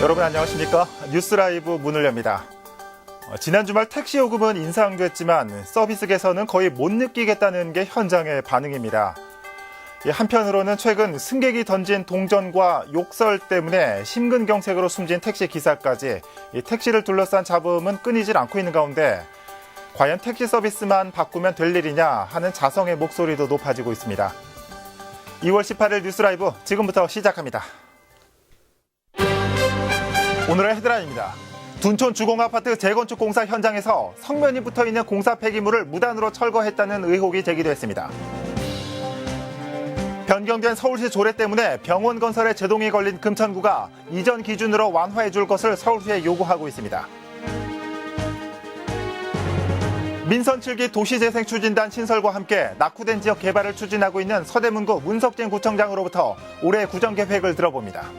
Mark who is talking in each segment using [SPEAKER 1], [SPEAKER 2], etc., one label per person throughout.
[SPEAKER 1] 여러분 안녕하십니까? 뉴스라이브 문을 엽니다. 지난 주말 택시 요금은 인상됐지만 서비스 개선은 거의 못 느끼겠다는 게 현장의 반응입니다. 한편으로는 최근 승객이 던진 동전과 욕설 때문에 심근경색으로 숨진 택시 기사까지 택시를 둘러싼 잡음은 끊이질 않고 있는 가운데 과연 택시 서비스만 바꾸면 될 일이냐 하는 자성의 목소리도 높아지고 있습니다. 2월 18일 뉴스라이브 지금부터 시작합니다. 오늘의 헤드라인입니다. 둔촌 주공아파트 재건축 공사 현장에서 성면이 붙어있는 공사 폐기물을 무단으로 철거했다는 의혹이 제기됐습니다. 변경된 서울시 조례 때문에 병원 건설에 제동이 걸린 금천구가 이전 기준으로 완화해 줄 것을 서울시에 요구하고 있습니다. 민선 7기 도시재생추진단 신설과 함께 낙후된 지역 개발을 추진하고 있는 서대문구 문석진 구청장으로부터 올해 구정 계획을 들어봅니다.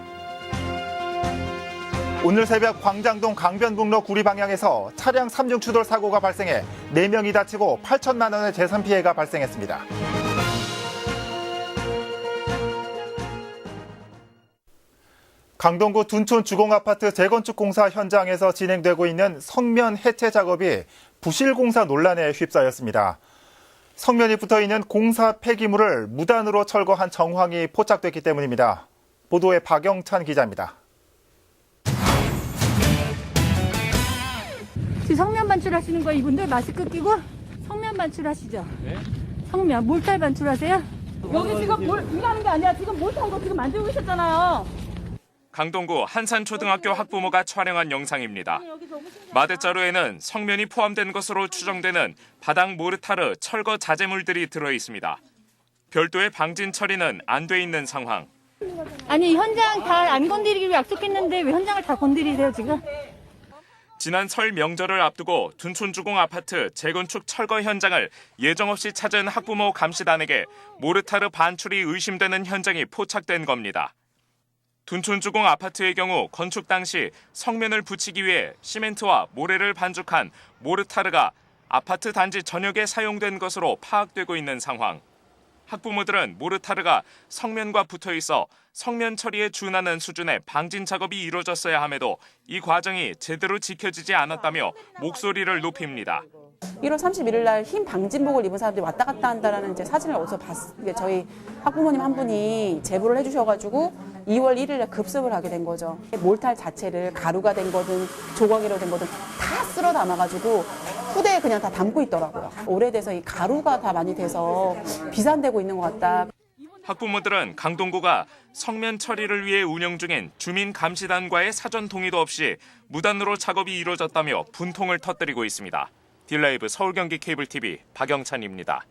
[SPEAKER 1] 오늘 새벽 광장동 강변북로 구리 방향에서 차량 3중 추돌 사고가 발생해 4명이 다치고 8천만 원의 재산 피해가 발생했습니다. 강동구 둔촌 주공아파트 재건축 공사 현장에서 진행되고 있는 성면 해체 작업이 부실 공사 논란에 휩싸였습니다. 성면이 붙어있는 공사 폐기물을 무단으로 철거한 정황이 포착됐기 때문입니다. 보도에 박영찬 기자입니다.
[SPEAKER 2] 지금 성면 반출하시는 거 이분들 마스크 끼고 성면 반출하시죠? 네? 성면 몰탈 반출하세요? 여기 지금 이거 하는 게 아니라 지금 몰탈 거 지금 만들고 계셨잖아요.
[SPEAKER 3] 강동구 한산초등학교 학부모가 촬영한 영상입니다. 마대자루에는 성면이 포함된 것으로 추정되는 바닥 모르타르 철거 자재물들이 들어 있습니다. 별도의 방진 처리는 안 돼 있는 상황.
[SPEAKER 2] 아니 현장 다 안 건드리기로 약속했는데 왜 현장을 다 건드리세요 지금?
[SPEAKER 3] 지난 설 명절을 앞두고 둔촌주공 아파트 재건축 철거 현장을 예정없이 찾은 학부모 감시단에게 모르타르 반출이 의심되는 현장이 포착된 겁니다. 둔촌주공 아파트의 경우 건축 당시 성면을 붙이기 위해 시멘트와 모래를 반죽한 모르타르가 아파트 단지 전역에 사용된 것으로 파악되고 있는 상황. 학부모들은 모르타르가 성면과 붙어 있어 성면 처리에 준하는 수준의 방진 작업이 이루어졌어야 함에도 이 과정이 제대로 지켜지지 않았다며 목소리를 높입니다.
[SPEAKER 4] 1월 31일 날 흰 방진복을 입은 사람들이 왔다 갔다 한다라는 이제 사진을 어디서 봤어요. 저희 학부모님 한 분이 제보를 해주셔가지고 2월 1일 날 급습을 하게 된 거죠. 몰탈 자체를 가루가 된 거든 조각이로 된 거든 다 쓸어 담아가지고 후대에 그냥 다 담고 있더라고요. 오래돼서 이 가루가 다 많이 돼서 비산되고 있는 것 같다.
[SPEAKER 3] 학부모들은 강동구가 성면 처리를 위해 운영 중인 주민감시단과의 사전 동의도 없이 무단으로 작업이 이루어졌다며 분통을 터뜨리고 있습니다. 딜라이브 서울경기 케이블TV 박영찬입니다.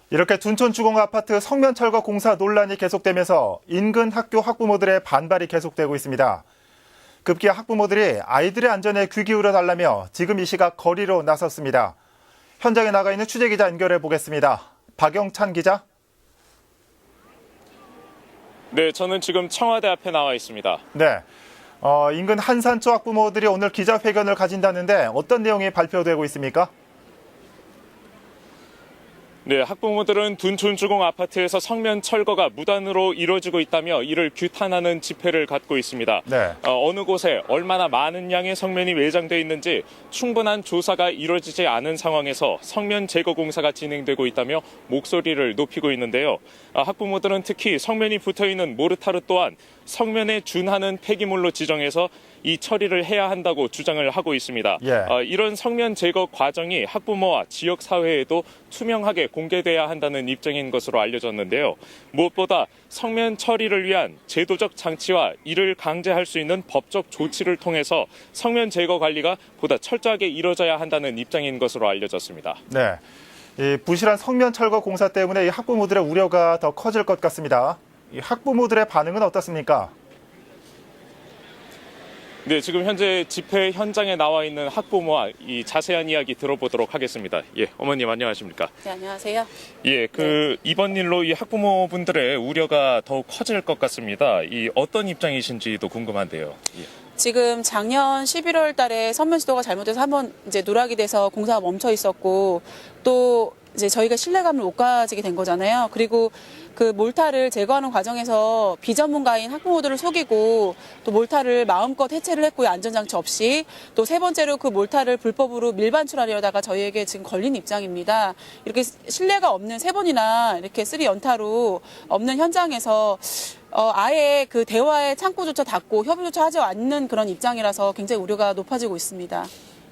[SPEAKER 1] 이렇게 둔촌 주공아파트 성면 철거 공사 논란이 계속되면서 인근 학교 학부모들의 반발이 계속되고 있습니다. 급기야 학부모들이 아이들의 안전에 귀 기울여 달라며 지금 이 시각 거리로 나섰습니다. 현장에 나가 있는 취재기자 연결해 보겠습니다. 박영찬 기자.
[SPEAKER 3] 네, 저는 지금 청와대 앞에 나와 있습니다.
[SPEAKER 1] 네, 인근 한산초 학부모들이 오늘 기자회견을 가진다는데 어떤 내용이 발표되고 있습니까?
[SPEAKER 3] 네, 학부모들은 둔촌주공 아파트에서 성면 철거가 무단으로 이루어지고 있다며 이를 규탄하는 집회를 갖고 있습니다.
[SPEAKER 1] 네.
[SPEAKER 3] 어느 곳에 얼마나 많은 양의 성면이 외장돼 있는지 충분한 조사가 이루어지지 않은 상황에서 성면 제거 공사가 진행되고 있다며 목소리를 높이고 있는데요. 학부모들은 특히 성면이 붙어있는 모르타르 또한 성면에 준하는 폐기물로 지정해서 이 처리를 해야 한다고 주장을 하고 있습니다.
[SPEAKER 1] 예.
[SPEAKER 3] 이런 성면 제거 과정이 학부모와 지역 사회에도 투명하게 공개돼야 한다는 입장인 것으로 알려졌는데요. 무엇보다 성면 처리를 위한 제도적 장치와 이를 강제할 수 있는 법적 조치를 통해서 성면 제거 관리가 보다 철저하게 이루어져야 한다는 입장인 것으로 알려졌습니다.
[SPEAKER 1] 네, 이 부실한 성면 철거 공사 때문에 이 학부모들의 우려가 더 커질 것 같습니다. 이 학부모들의 반응은 어떻습니까?
[SPEAKER 3] 네, 지금 현재 집회 현장에 나와 있는 학부모와 이 자세한 이야기 들어보도록 하겠습니다. 예, 어머님 안녕하십니까?
[SPEAKER 4] 네, 안녕하세요.
[SPEAKER 3] 예, 이번 일로 이 학부모분들의 우려가 더욱 커질 것 같습니다. 이 어떤 입장이신지도 궁금한데요. 예.
[SPEAKER 4] 지금 작년 11월 달에 선면 시도가 잘못돼서 한번 이제 누락이 돼서 공사가 멈춰 있었고 또 이제 저희가 신뢰감을 못 가지게 된 거잖아요. 그리고 그 몰타를 제거하는 과정에서 비전문가인 학부모들을 속이고 또 몰타를 마음껏 해체를 했고요. 안전장치 없이. 또 세 번째로 그 몰타를 불법으로 밀반출하려다가 저희에게 지금 걸린 입장입니다. 이렇게 신뢰가 없는 세 번이나 이렇게 쓰리 연타로 없는 현장에서 아예 그 대화의 창구조차 닫고 협의조차 하지 않는 그런 입장이라서 굉장히 우려가 높아지고 있습니다.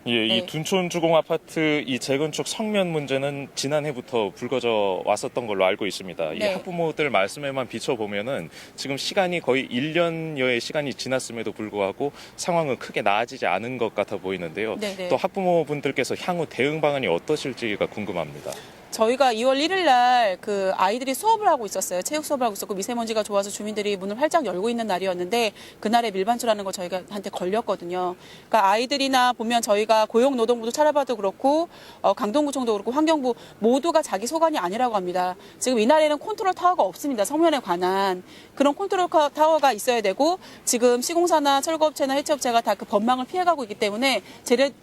[SPEAKER 3] 예,
[SPEAKER 4] 네.
[SPEAKER 3] 이 둔촌주공 아파트 이 재건축 성면 문제는 지난해부터 불거져 왔었던 걸로 알고 있습니다. 이
[SPEAKER 4] 네.
[SPEAKER 3] 학부모들 말씀에만 비춰보면은 지금 시간이 거의 1년여의 시간이 지났음에도 불구하고 상황은 크게 나아지지 않은 것 같아 보이는데요.
[SPEAKER 4] 네.
[SPEAKER 3] 또 학부모분들께서 향후 대응 방안이 어떠실지가 궁금합니다.
[SPEAKER 4] 저희가 2월 1일 날 그 아이들이 수업을 하고 있었어요. 체육 수업을 하고 있었고 미세먼지가 좋아서 주민들이 문을 활짝 열고 있는 날이었는데 그날에 밀반출하는 거 저희가 한테 걸렸거든요. 그러니까 아이들이나 보면 저희가 고용노동부도 찾아봐도 그렇고 강동구청도 그렇고 환경부 모두가 자기 소관이 아니라고 합니다. 지금 이날에는 컨트롤 타워가 없습니다. 성면에 관한 그런 컨트롤 타워가 있어야 되고 지금 시공사나 철거업체나 해체업체가 다 그 법망을 피해가고 있기 때문에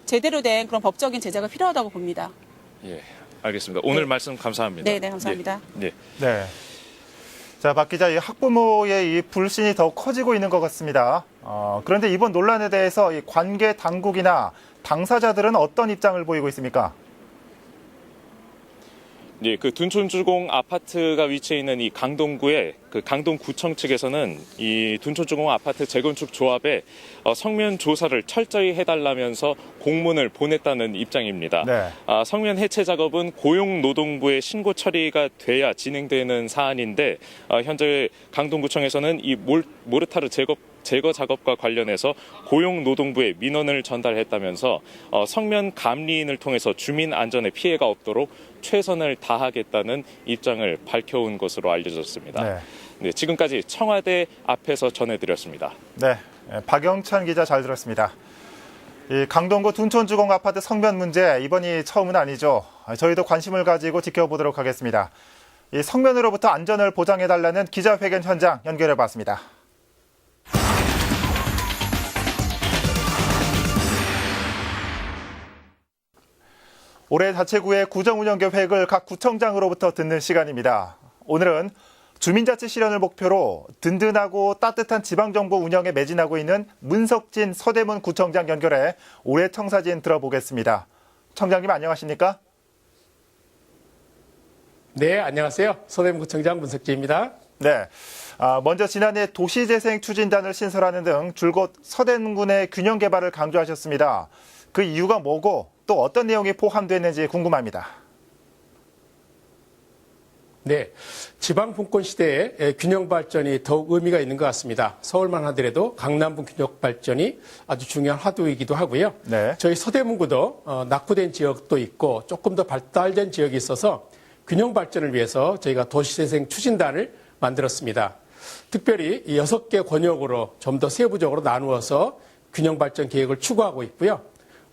[SPEAKER 4] 제대로 된 그런 법적인 제재가 필요하다고 봅니다.
[SPEAKER 3] 예, 알겠습니다. 오늘
[SPEAKER 4] 네.
[SPEAKER 3] 말씀 감사합니다.
[SPEAKER 4] 네, 감사합니다.
[SPEAKER 3] 예.
[SPEAKER 1] 네. 자, 박 기자, 이 학부모의 이 불신이 더 커지고 있는 것 같습니다. 그런데 이번 논란에 대해서 이 관계 당국이나 당사자들은 어떤 입장을 보이고 있습니까?
[SPEAKER 3] 예, 그 둔촌주공 아파트가 위치해 있는 이 강동구의 그 강동구청 측에서는 이 둔촌주공 아파트 재건축 조합에 성면 조사를 철저히 해달라면서 공문을 보냈다는 입장입니다.
[SPEAKER 1] 네.
[SPEAKER 3] 성면 해체 작업은 고용노동부의 신고 처리가 돼야 진행되는 사안인데 현재 강동구청에서는 이 모르타르 제거 작업과 관련해서 고용노동부에 민원을 전달했다면서 성면 감리인을 통해서 주민 안전에 피해가 없도록 최선을 다하겠다는 입장을 밝혀온 것으로 알려졌습니다.
[SPEAKER 1] 네.
[SPEAKER 3] 네, 지금까지 청와대 앞에서 전해드렸습니다.
[SPEAKER 1] 네. 박영찬 기자 잘 들었습니다. 이 강동구 둔촌주공 아파트 성면 문제 이번이 처음은 아니죠. 저희도 관심을 가지고 지켜보도록 하겠습니다. 이 성면으로부터 안전을 보장해달라는 기자회견 현장 연결해봤습니다. 올해 자치구의 구정운영 계획을 각 구청장으로부터 듣는 시간입니다. 오늘은 주민자치 실현을 목표로 든든하고 따뜻한 지방정부 운영에 매진하고 있는 문석진 서대문 구청장 연결해 올해 청사진 들어보겠습니다. 청장님 안녕하십니까?
[SPEAKER 5] 네, 안녕하세요. 서대문 구청장 문석진입니다.
[SPEAKER 1] 네. 먼저 지난해 도시재생 추진단을 신설하는 등 줄곧 서대문군의 균형 개발을 강조하셨습니다. 그 이유가 뭐고 또 어떤 내용이 포함됐는지 궁금합니다.
[SPEAKER 5] 네, 지방 분권 시대에 균형 발전이 더욱 의미가 있는 것 같습니다. 서울만 하더라도 강남분 균형 발전이 아주 중요한 화두이기도 하고요.
[SPEAKER 1] 네.
[SPEAKER 5] 저희 서대문구도 낙후된 지역도 있고 조금 더 발달된 지역이 있어서 균형 발전을 위해서 저희가 도시재생 추진단을 만들었습니다. 특별히 6개 권역으로 좀 더 세부적으로 나누어서 균형 발전 계획을 추구하고 있고요.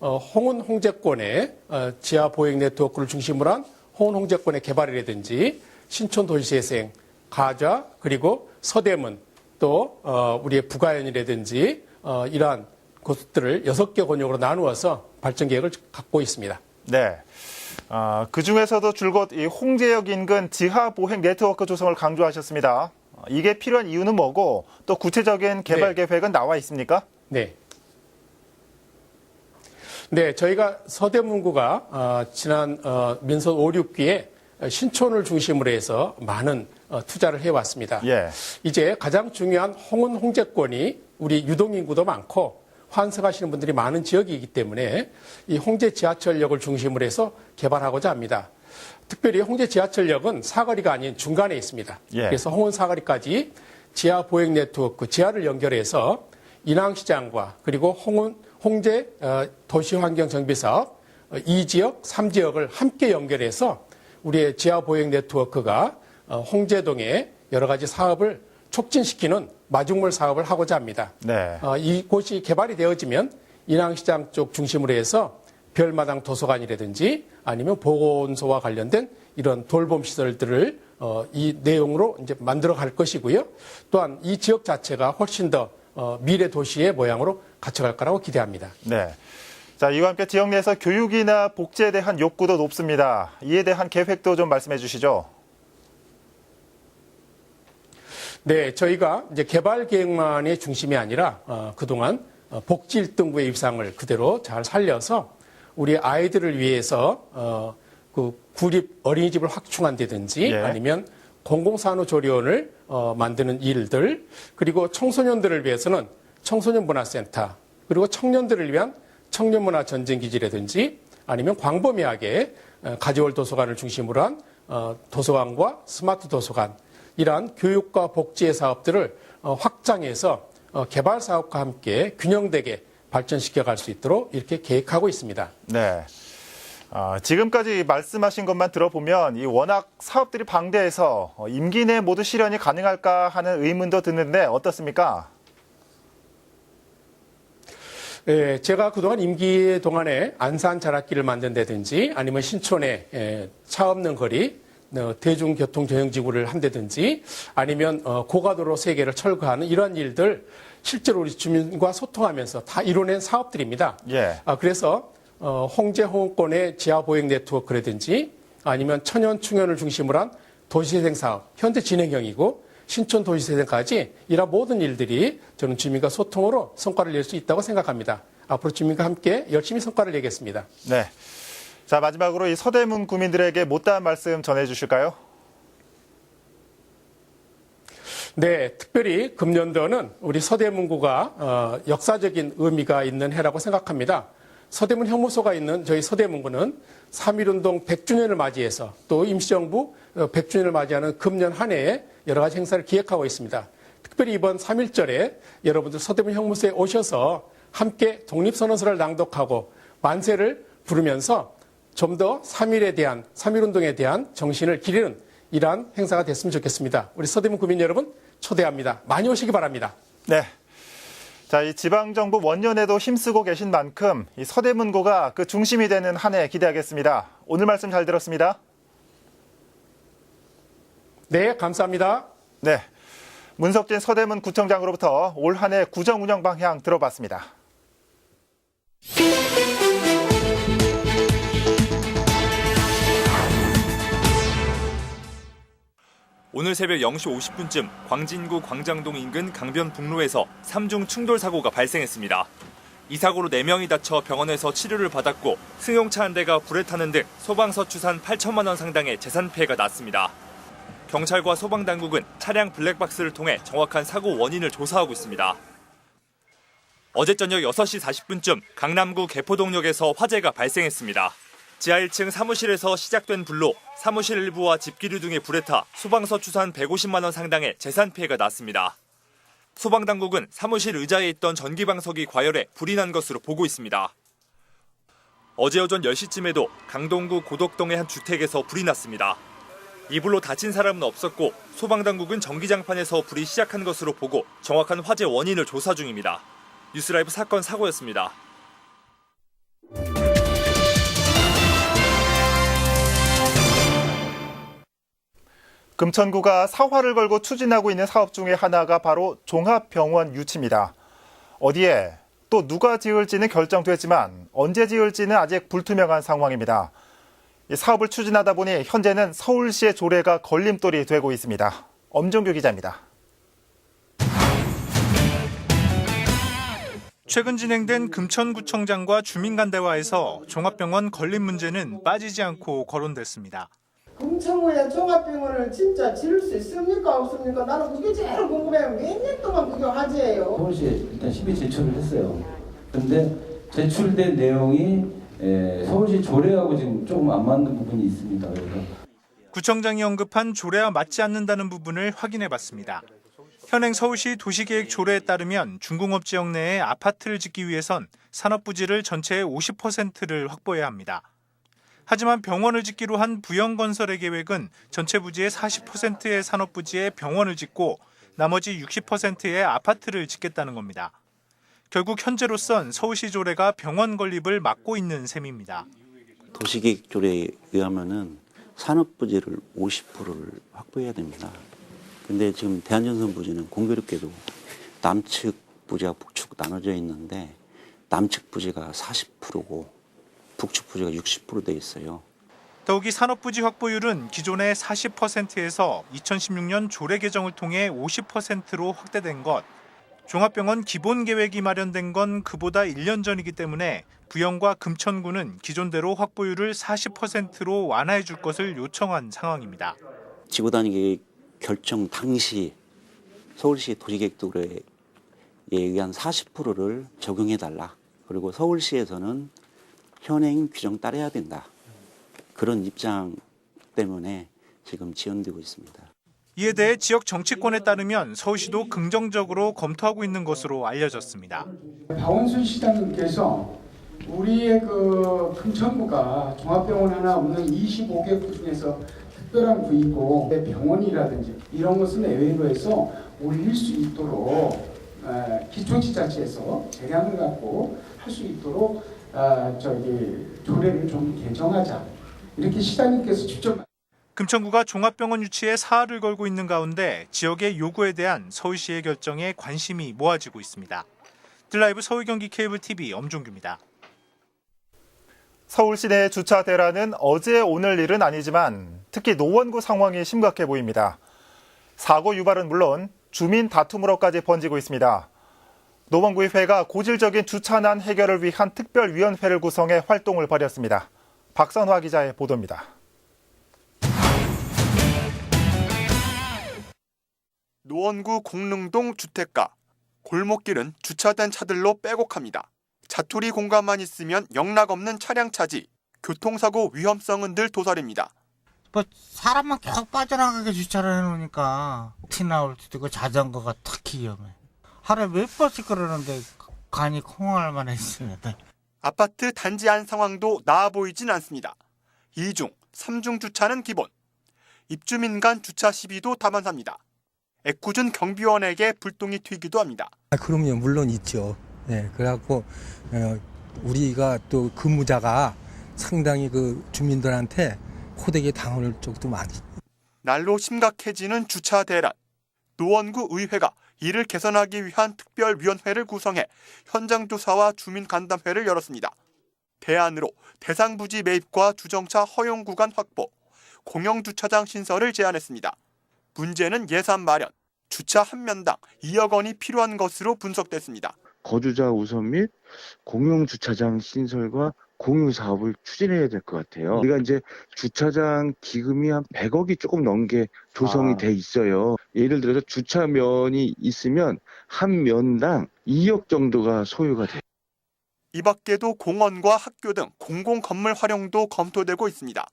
[SPEAKER 5] 홍은 홍제권의 지하 보행 네트워크를 중심으로 한 홍은 홍제권의 개발이라든지 신촌 도시재생, 가좌, 그리고 서대문, 또 우리의 부가연이라든지 이러한 곳들을 6개 권역으로 나누어서 발전 계획을 갖고 있습니다.
[SPEAKER 1] 네. 그 중에서도 줄곧 이 홍제역 인근 지하 보행 네트워크 조성을 강조하셨습니다. 이게 필요한 이유는 뭐고 또 구체적인 개발 계획은 나와 있습니까?
[SPEAKER 5] 네. 네, 저희가 서대문구가 지난 민선 5, 6기에 신촌을 중심으로 해서 많은 투자를 해왔습니다.
[SPEAKER 1] 예.
[SPEAKER 5] 이제 가장 중요한 홍은 홍제권이 우리 유동인구도 많고 환승하시는 분들이 많은 지역이기 때문에 이 홍제 지하철역을 중심으로 해서 개발하고자 합니다. 특별히 홍제 지하철역은 사거리가 아닌 중간에 있습니다.
[SPEAKER 1] 예.
[SPEAKER 5] 그래서 홍은 사거리까지 지하 보행 네트워크, 지하를 연결해서 인왕시장과 그리고 홍제 도시환경정비사업 2지역, 3지역을 함께 연결해서 우리의 지하 보행 네트워크가 홍제동의 여러 가지 사업을 촉진시키는 마중물 사업을 하고자 합니다.
[SPEAKER 1] 네.
[SPEAKER 5] 이곳이 개발이 되어지면 인왕시장 쪽 중심으로 해서 별마당 도서관이라든지 아니면 보건소와 관련된 이런 돌봄 시설들을 이 내용으로 이제 만들어 갈 것이고요. 또한 이 지역 자체가 훨씬 더 미래 도시의 모양으로 갖춰갈 거라고 기대합니다.
[SPEAKER 1] 네. 자, 이와 함께 지역 내에서 교육이나 복지에 대한 욕구도 높습니다. 이에 대한 계획도 좀 말씀해 주시죠.
[SPEAKER 5] 네, 저희가 이제 개발 계획만의 중심이 아니라 그동안 복지 1등부의 입상을 그대로 잘 살려서 우리 아이들을 위해서 그 구립 어린이집을 확충한다든지
[SPEAKER 1] 예.
[SPEAKER 5] 아니면 공공산후조리원을 만드는 일들, 그리고 청소년들을 위해서는 청소년문화센터, 그리고 청년들을 위한 청년문화 전쟁기지라든지 아니면 광범위하게 가지월 도서관을 중심으로 한 도서관과 스마트 도서관, 이러한 교육과 복지의 사업들을 확장해서 개발 사업과 함께 균형되게 발전시켜 갈 수 있도록 이렇게 계획하고 있습니다.
[SPEAKER 1] 네. 지금까지 말씀하신 것만 들어보면 이 워낙 사업들이 방대해서 임기 내 모두 실현이 가능할까 하는 의문도 드는데 어떻습니까?
[SPEAKER 5] 예, 제가 그동안 임기 동안에 안산 자락길을 만든다든지 아니면 신촌에 차 없는 거리, 대중교통 전용지구를 한다든지 아니면 고가도로 3개를 철거하는 이러한 일들 실제로 우리 주민과 소통하면서 다 이뤄낸 사업들입니다.
[SPEAKER 1] 예.
[SPEAKER 5] 그래서 홍제 홍원권의 지하보행 네트워크라든지 아니면 천연 충연을 중심으로 한 도시재생 사업 현재 진행형이고 신촌 도시재생까지 이러한 모든 일들이 저는 주민과 소통으로 성과를 낼 수 있다고 생각합니다. 앞으로 주민과 함께 열심히 성과를 내겠습니다.
[SPEAKER 1] 네. 자, 마지막으로 이 서대문 구민들에게 못다한 말씀 전해 주실까요?
[SPEAKER 5] 네, 특별히 금년도는 우리 서대문구가 역사적인 의미가 있는 해라고 생각합니다. 서대문 형무소가 있는 저희 서대문구는 3.1운동 100주년을 맞이해서 또 임시정부 100주년을 맞이하는 금년 한 해에 여러 가지 행사를 기획하고 있습니다. 특별히 이번 3.1절에 여러분들 서대문 형무소에 오셔서 함께 독립선언서를 낭독하고 만세를 부르면서 좀 더 3.1운동에 대한 정신을 기리는 이러한 행사가 됐으면 좋겠습니다. 우리 서대문 구민 여러분 초대합니다. 많이 오시기 바랍니다.
[SPEAKER 1] 네. 자, 이 지방정부 원년에도 힘쓰고 계신 만큼 이 서대문구가 그 중심이 되는 한 해 기대하겠습니다. 오늘 말씀 잘 들었습니다.
[SPEAKER 5] 네, 감사합니다.
[SPEAKER 1] 네. 문석진 서대문 구청장으로부터 올 한 해 구정 운영 방향 들어봤습니다.
[SPEAKER 6] 오늘 새벽 0시 50분쯤 광진구 광장동 인근 강변북로에서 3중 충돌 사고가 발생했습니다. 이 사고로 4명이 다쳐 병원에서 치료를 받았고 승용차 한 대가 불에 타는 등 소방서 추산 8천만 원 상당의 재산 피해가 났습니다. 경찰과 소방당국은 차량 블랙박스를 통해 정확한 사고 원인을 조사하고 있습니다. 어제 저녁 6시 40분쯤 강남구 개포동역에서 화재가 발생했습니다. 지하 1층 사무실에서 시작된 불로 사무실 일부와 집기류 등의 불에 타 소방서 추산 150만 원 상당의 재산 피해가 났습니다. 소방당국은 사무실 의자에 있던 전기방석이 과열해 불이 난 것으로 보고 있습니다. 어제 오전 10시쯤에도 강동구 고덕동의 한 주택에서 불이 났습니다. 이 불로 다친 사람은 없었고 소방당국은 전기장판에서 불이 시작한 것으로 보고 정확한 화재 원인을 조사 중입니다. 뉴스라이브 사건 사고였습니다.
[SPEAKER 1] 금천구가 사활을 걸고 추진하고 있는 사업 중에 하나가 바로 종합병원 유치입니다. 어디에 또 누가 지을지는 결정됐지만 언제 지을지는 아직 불투명한 상황입니다. 이 사업을 추진하다 보니 현재는 서울시의 조례가 걸림돌이 되고 있습니다. 엄정규 기자입니다.
[SPEAKER 7] 최근 진행된 금천구청장과 주민 간 대화에서 종합병원 건립 문제는 빠지지 않고 거론됐습니다.
[SPEAKER 8] 금천구에 종합병원을 진짜 지을 수 있습니까 없습니까? 나는 그게 제일 궁금해요. 몇 년 동안 그게 화제예요.
[SPEAKER 9] 서울시에 일단 심의 제출을 했어요. 그런데 제출된 내용이 서울시 조례하고 지금 조금 안 맞는 부분이 있습니다. 그래서
[SPEAKER 7] 구청장이 언급한 조례와 맞지 않는다는 부분을 확인해봤습니다. 현행 서울시 도시계획 조례에 따르면 중공업 지역 내에 아파트를 짓기 위해선 산업부지를 전체의 50%를 확보해야 합니다. 하지만 병원을 짓기로 한 부영건설의 계획은 전체 부지의 40%의 산업부지에 병원을 짓고 나머지 60%의 아파트를 짓겠다는 겁니다. 결국 현재로선 서울시 조례가 병원 건립을 막고 있는 셈입니다.
[SPEAKER 10] 도시계획 조례에 의하면은 산업부지를 50%를 확보해야 됩니다. 근데 지금 대한전선 부지는 공교롭게도 남측 부지와 북측 나눠져 있는데 남측 부지가 40%고 북측 부지가 60% 돼 있어요.
[SPEAKER 7] 더욱이 산업부지 확보율은 기존의 40%에서 2016년 조례 개정을 통해 50%로 확대된 것. 종합병원 기본계획이 마련된 건 그보다 1년 전이기 때문에 부영과 금천구는 기존대로 확보율을 40%로 완화해 줄 것을 요청한 상황입니다.
[SPEAKER 10] 지구단위 결정 당시 서울시 도시계획도에 의한 40%를 적용해달라. 그리고 서울시에서는 현행 규정 따라야 된다. 그런 입장 때문에 지금 지연되고 있습니다.
[SPEAKER 7] 이에 대해 지역 정치권에 따르면 서울시도 긍정적으로 검토하고 있는 것으로 알려졌습니다.
[SPEAKER 8] 박원순 시장님께서 우리의 그 금천구가 종합병원 하나 없는 25개구 중에서 특별한 구이고 병원이라든지 이런 것은 예외로 해서 올릴 수 있도록 기초지자체에서 재량을 갖고 할 수 있도록 조례를 좀 개정하자 이렇게 시장님께서 직접.
[SPEAKER 7] 금천구가 종합병원 유치에 사활을 걸고 있는 가운데 지역의 요구에 대한 서울시의 결정에 관심이 모아지고 있습니다. 드라이브 서울 경기 케이블 TV 엄종규입니다.
[SPEAKER 1] 서울 시내 주차 대란은 어제 오늘 일은 아니지만 특히 노원구 상황이 심각해 보입니다. 사고 유발은 물론 주민 다툼으로까지 번지고 있습니다. 노원구의회가 고질적인 주차난 해결을 위한 특별위원회를 구성해 활동을 벌였습니다. 박선화 기자의 보도입니다.
[SPEAKER 11] 노원구 공릉동 주택가. 골목길은 주차된 차들로 빼곡합니다. 자투리 공간만 있으면 영락없는 차량 차지, 교통사고 위험성은 늘 도사립니다.
[SPEAKER 12] 사람만 계속 빠져나가게 주차를 해놓으니까 티 나올 수도 있고 자전거가 특히 위험해. 하루에 몇 번씩 그러는데 간이 콩할 만했습니다.
[SPEAKER 11] 아파트 단지 안 상황도 나아 보이진 않습니다. 2중, 3중 주차는 기본. 입주민 간 주차 시비도 다반사입니다. 애꿎은 경비원에게 불똥이 튀기도 합니다.
[SPEAKER 13] 그럼요, 물론 있죠. 네, 그래갖고 우리가 또 근무자가 상당히 그 주민들한테 호되게 당할 적도 많이.
[SPEAKER 11] 날로 심각해지는 주차 대란. 노원구 의회가 이를 개선하기 위한 특별위원회를 구성해 현장 조사와 주민 간담회를 열었습니다. 대안으로 대상 부지 매입과 주정차 허용 구간 확보, 공영 주차장 신설을 제안했습니다. 문제는 예산 마련, 주차 한 면당 2억 원이 필요한 것으로 분석됐습니다.
[SPEAKER 14] 거주자 우선 및 공용 주차장 신설과 공유 사업을 추진해야 될 것 같아요. 우리가 이제 주차장 기금이 한 100억이 조금 넘게 조성이 돼 있어요. 예를 들어서 주차면이 있으면 한 면당 2억 정도가 소요가 돼요.
[SPEAKER 11] 이 밖에도 공원과 학교 등 공공 건물 활용도 검토되고 있습니다.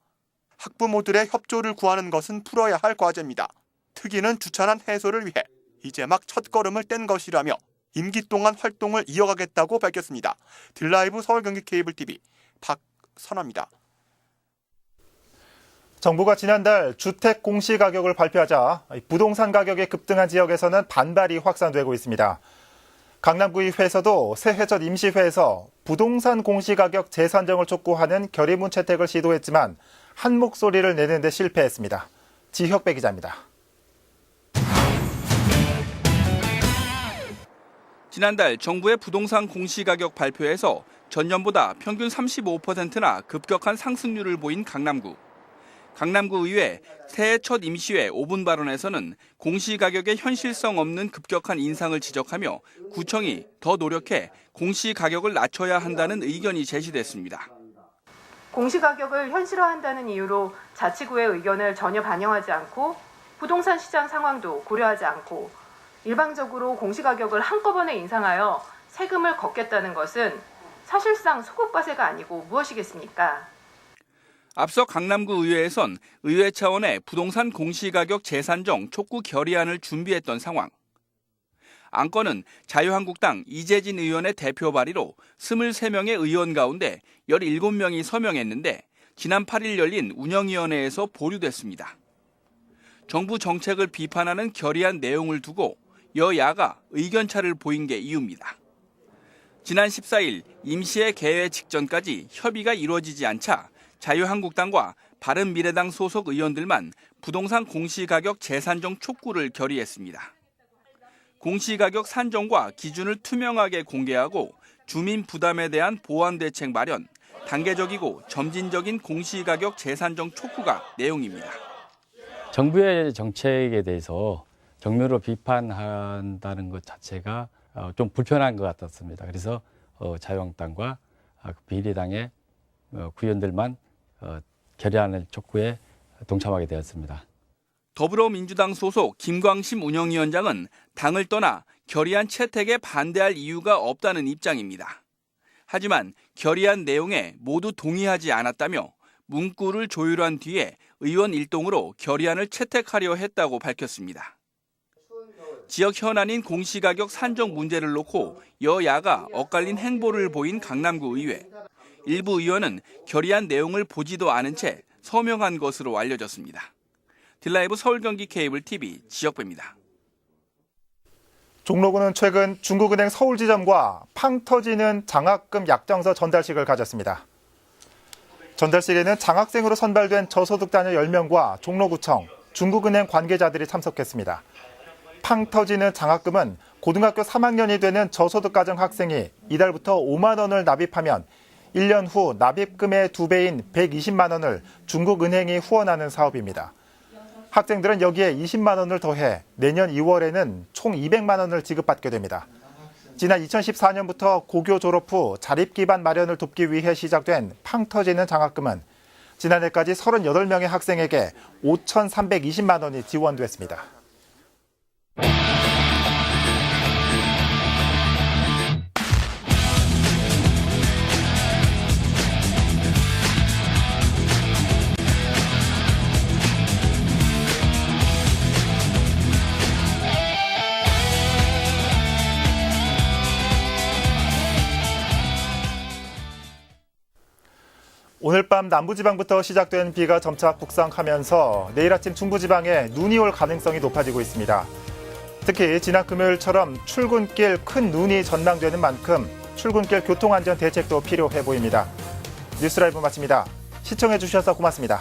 [SPEAKER 11] 학부모들의 협조를 구하는 것은 풀어야 할 과제입니다. 특위는 주차난 해소를 위해 이제 막 첫걸음을 뗀 것이라며 임기 동안 활동을 이어가겠다고 밝혔습니다. 드라이브 서울 경기 케이블 TV 박선화입니다.
[SPEAKER 1] 정부가 지난달 주택 공시가격을 발표하자 부동산 가격이 급등한 지역에서는 반발이 확산되고 있습니다. 강남구의회에서도 새해 첫 임시회에서 부동산 공시가격 재산정을 촉구하는 결의문 채택을 시도했지만 한 목소리를 내는 데 실패했습니다. 지혁배 기자입니다.
[SPEAKER 15] 지난달 정부의 부동산 공시가격 발표에서 전년보다 평균 35%나 급격한 상승률을 보인 강남구. 강남구 의회 새해 첫 임시회 5분 발언에서는 공시가격의 현실성 없는 급격한 인상을 지적하며 구청이 더 노력해 공시가격을 낮춰야 한다는 의견이 제시됐습니다.
[SPEAKER 16] 공시가격을 현실화한다는 이유로 자치구의 의견을 전혀 반영하지 않고 부동산 시장 상황도 고려하지 않고 일방적으로 공시가격을 한꺼번에 인상하여 세금을 걷겠다는 것은 사실상 소급과세가 아니고 무엇이겠습니까?
[SPEAKER 15] 앞서 강남구 의회에선 의회 차원의 부동산 공시가격 재산정 촉구 결의안을 준비했던 상황. 안건은 자유한국당 이재진 의원의 대표 발의로 23명의 의원 가운데 17명이 서명했는데 지난 8일 열린 운영위원회에서 보류됐습니다. 정부 정책을 비판하는 결의안 내용을 두고 여야가 의견차를 보인 게 이유입니다. 지난 14일 임시회 개회 직전까지 협의가 이루어지지 않자 자유한국당과 바른미래당 소속 의원들만 부동산 공시가격 재산정 촉구를 결의했습니다. 공시가격 산정과 기준을 투명하게 공개하고 주민 부담에 대한 보완 대책 마련, 단계적이고 점진적인 공시가격 재산정 촉구가 내용입니다.
[SPEAKER 17] 정부의 정책에 대해서 정면으로 비판한다는 것 자체가 좀 불편한 것 같았습니다. 그래서 자유한국당과 비례당의 구의원들만 결의안을 촉구에 동참하게 되었습니다.
[SPEAKER 15] 더불어민주당 소속 김광심 운영위원장은 당을 떠나 결의안 채택에 반대할 이유가 없다는 입장입니다. 하지만 결의안 내용에 모두 동의하지 않았다며 문구를 조율한 뒤에 의원 일동으로 결의안을 채택하려 했다고 밝혔습니다. 지역 현안인 공시가격 산정 문제를 놓고 여야가 엇갈린 행보를 보인 강남구 의회. 일부 의원은 결의안 내용을 보지도 않은 채 서명한 것으로 알려졌습니다. 딜라이브 서울 경기 케이블 TV 지역배입니다.
[SPEAKER 1] 종로구는 최근 중국은행 서울지점과 팡 터지는 장학금 약정서 전달식을 가졌습니다. 전달식에는 장학생으로 선발된 저소득 자녀 10명과 종로구청, 중국은행 관계자들이 참석했습니다. 팡 터지는 장학금은 고등학교 3학년이 되는 저소득 가정 학생이 이달부터 5만 원을 납입하면 1년 후 납입금의 2배인 120만 원을 중국은행이 후원하는 사업입니다. 학생들은 여기에 20만 원을 더해 내년 2월에는 총 200만 원을 지급받게 됩니다. 지난 2014년부터 고교 졸업 후 자립기반 마련을 돕기 위해 시작된 팡 터지는 장학금은 지난해까지 38명의 학생에게 5,320만 원이 지원됐습니다. 오늘 밤 남부지방부터 시작된 비가 점차 북상하면서 내일 아침 중부지방에 눈이 올 가능성이 높아지고 있습니다. 특히 지난 금요일처럼 출근길 큰 눈이 전망되는 만큼 출근길 교통안전 대책도 필요해 보입니다. 뉴스라이브 마칩니다. 시청해 주셔서 고맙습니다.